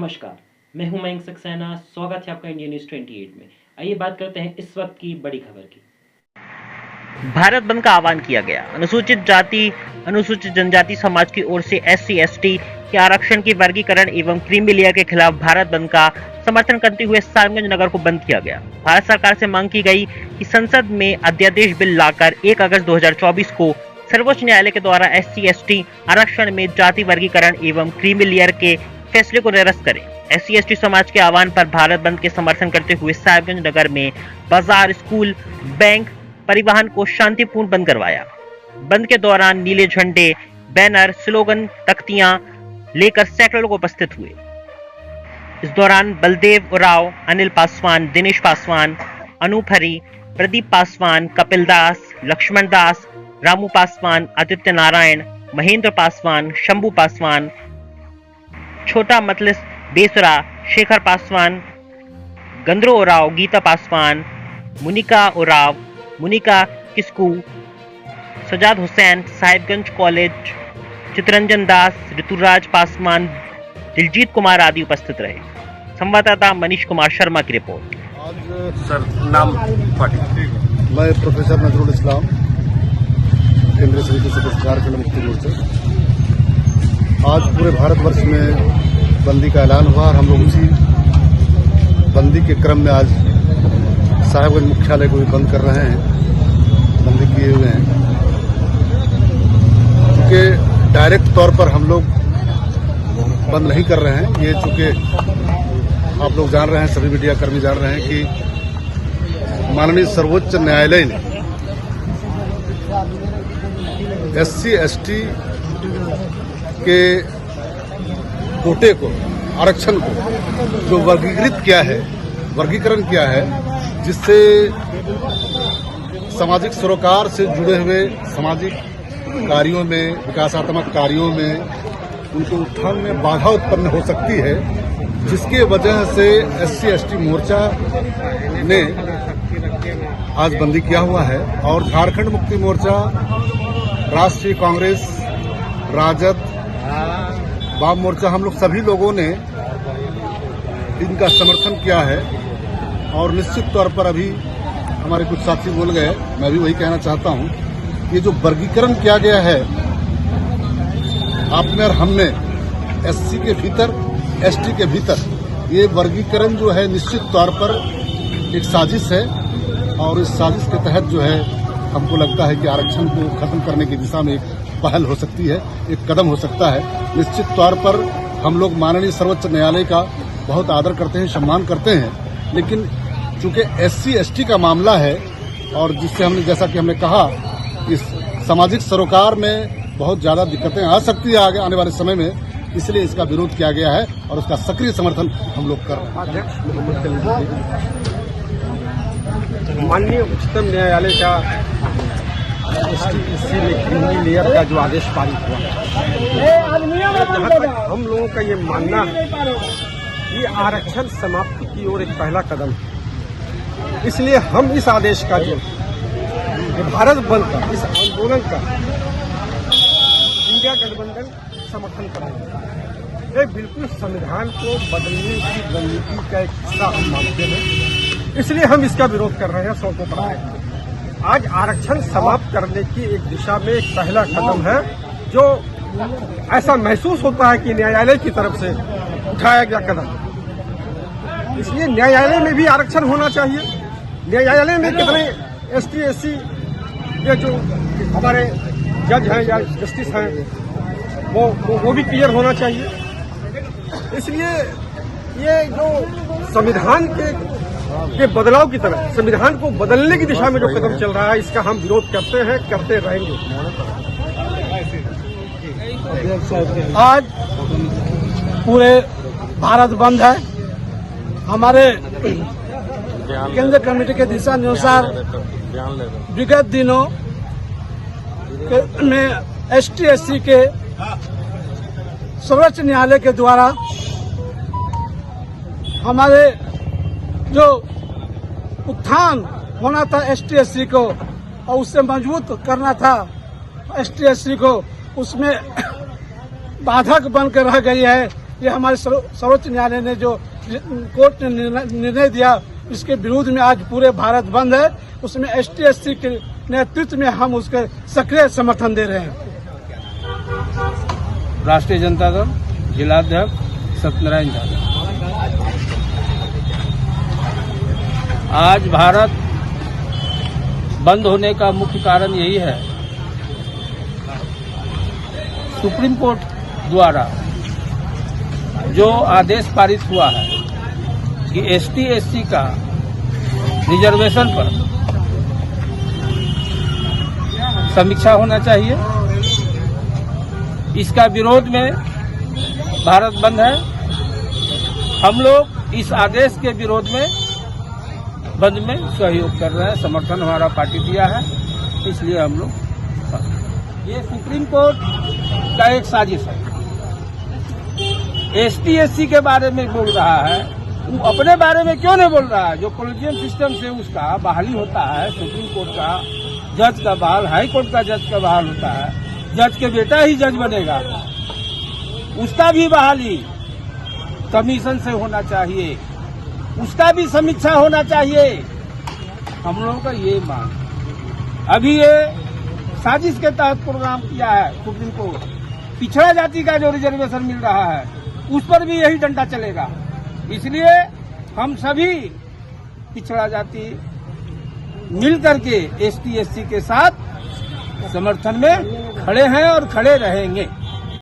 नमस्कार, मैं हूं मयंक सक्सेना। स्वागत है आपका इंडिया न्यूज़ 28 में। आइए बात करते हैं इस वक्त की बड़ी खबर की। भारत बंद का आह्वान किया गया। अनुसूचित जाति अनुसूचित जनजाति समाज की ओर से SC/ST के आरक्षण की वर्गीकरण एवं क्रीमी लेयर के खिलाफ भारत बंद का समर्थन करते हुए साहिबगंज नगर को बंद किया गया। भारत सरकार से मांग की गई कि संसद में अध्यादेश बिल लाकर 1 अगस्त 2024 को सर्वोच्च न्यायालय के द्वारा SC/ST आरक्षण में जाति वर्गीकरण एवं क्रीमी लेयर के फैसले को निरस्त करें। SC/ST समाज के आह्वान पर भारत बंद के समर्थन करते हुए साहिबगंज नगर में बाजार, स्कूल, बैंक, परिवहन को शांतिपूर्ण बंद करवाया। बंद के दौरान नीले झंडे, बैनर, स्लोगन, तख्तियां लेकर सैकड़ों लोग उपस्थित हुए। इस दौरान बलदेव उरांव, अनिल पासवान, दिनेश पासवान, अनूप हरी, प्रदीप पासवान, कपिल दास, लक्ष्मण दास, रामू पासवान, आदित्य नारायण, महेंद्र पासवान, शंभू पासवान, छोटा मतलिस बेसरा, शेखर पासवान, गंद्रो उरांव, गीता पासवान, मुनिका उरांव, मुनिका किस्कू, सजाद हुसैन, साहिबगंज कॉलेज, चितरंजन दास, ऋतुराज पासवान, दिलजीत कुमार आदि उपस्थित रहे। संवाददाता मनीष कुमार शर्मा की रिपोर्ट। आज सर नाम मैं प्रोफेसर नजरुल इस्लाम, केंद्रीय समिति सदस्य झारखंड मुक्ति मोर्चा। आज पूरे भारतवर्ष में बंदी का ऐलान हुआ और हम लोग उसी बंदी के क्रम में आज साहिबगंज मुख्यालय को भी बंद कर रहे हैं, बंदी किए हुए हैं। क्योंकि डायरेक्ट तौर पर हम लोग बंद नहीं कर रहे हैं, ये चूंकि आप लोग जान रहे हैं, सभी मीडिया कर्मी जान रहे हैं कि माननीय सर्वोच्च न्यायालय ने SC/ST के कोटे को, आरक्षण को जो वर्गीकरण किया है, जिससे सामाजिक सरोकार से जुड़े हुए सामाजिक कार्यों में, विकासात्मक कार्यों में उनके उत्थान में बाधा उत्पन्न हो सकती है, जिसके वजह से SC/ST मोर्चा ने आज बंदी किया हुआ है। और झारखंड मुक्ति मोर्चा, राष्ट्रीय कांग्रेस, राजद, वाम मोर्चा, हम लोग सभी लोगों ने इनका समर्थन किया है। और निश्चित तौर पर अभी हमारे कुछ साथी बोल गए, मैं भी वही कहना चाहता हूं, ये जो वर्गीकरण किया गया है आप में और हम में, SC के भीतर, ST के भीतर, ये वर्गीकरण जो है निश्चित तौर पर एक साजिश है। और इस साजिश के तहत जो है हमको लगता है कि आरक्षण को खत्म करने की दिशा में एक पहल हो सकती है, एक कदम हो सकता है। निश्चित तौर पर हम लोग माननीय सर्वोच्च न्यायालय का बहुत आदर करते हैं, सम्मान करते हैं, लेकिन चूंकि SC/ST का मामला है और जिससे हमने, जैसा कि हमने कहा, इस सामाजिक सरोकार में बहुत ज्यादा दिक्कतें आ सकती है आने वाले समय में, इसलिए इसका विरोध किया गया है और उसका सक्रिय समर्थन हम लोग कर रहे हैं। माननीय उच्चतम न्यायालय का SC में क्रीमी लेयर का जो आदेश पारित हुआ, जहाँ तक हम लोगों का ये मानना है, ये आरक्षण समाप्ति की ओर एक पहला कदम है। इसलिए हम इस आदेश का, जो भारत बंद का, इस आंदोलन का इंडिया गठबंधन समर्थन करेंगे। ये बिल्कुल संविधान को बदलने की रणनीति का एक हिस्सा हम मानते हैं, इसलिए हम इसका विरोध कर रहे हैं। 100 को बढ़ाए आज आरक्षण समाप्त करने की एक दिशा में एक पहला कदम है, जो ऐसा महसूस होता है कि न्यायालय की तरफ से उठाया गया कदम। इसलिए न्यायालय में भी आरक्षण होना चाहिए। न्यायालय में कितने ST/SC ये जो हमारे जज हैं या जस्टिस हैं, वो भी क्लियर होना चाहिए। इसलिए ये जो संविधान के बदलाव की तरफ, संविधान को बदलने की दिशा में जो कदम चल रहा है, इसका हम विरोध करते हैं, करते रहेंगे। आज पूरे भारत बंद है। हमारे केंद्रीय कमेटी के दिशा अनुसार विगत दिनों में ST/SC के सर्वोच्च न्यायालय के द्वारा हमारे जो उत्थान होना था ST/SC को और उससे मजबूत करना था ST/SC को, उसमें बाधक बनकर रह गई है ये हमारे सर्वोच्च न्यायालय ने जो कोर्ट ने निर्णय दिया, इसके विरोध में आज पूरे भारत बंद है। उसमें ST/SC के नेतृत्व में हम उसके सक्रिय समर्थन दे रहे हैं। राष्ट्रीय जनता दल जिलाध्यक्ष सत्यनारायण यादव। आज भारत बंद होने का मुख्य कारण यही है, सुप्रीम कोर्ट द्वारा जो आदेश पारित हुआ है कि ST/SC का रिजर्वेशन पर समीक्षा होना चाहिए, इसका विरोध में भारत बंद है। हम लोग इस आदेश के विरोध में बंद में सहयोग कर रहे हैं, समर्थन हमारा पार्टी दिया है, इसलिए हम लोग ये सुप्रीम कोर्ट का एक साजिश है। ST/SC के बारे में बोल रहा है, वो अपने बारे में क्यों नहीं बोल रहा है? जो कॉलेजियम सिस्टम से उसका बहाली होता है, सुप्रीम कोर्ट का जज का बहाल, हाई कोर्ट का जज का बहाल होता है, जज के बेटा ही जज बनेगा, उसका भी बहाली कमीशन से होना चाहिए, उसका भी समीक्षा होना चाहिए। हम लोगों का ये मांग, अभी ये साजिश के तहत प्रोग्राम किया है सुप्रीम कोर्ट, पिछड़ा जाति का जो रिजर्वेशन मिल रहा है उस पर भी यही डंडा चलेगा। इसलिए हम सभी पिछड़ा जाति मिल करके ST/SC के साथ समर्थन में खड़े हैं और खड़े रहेंगे।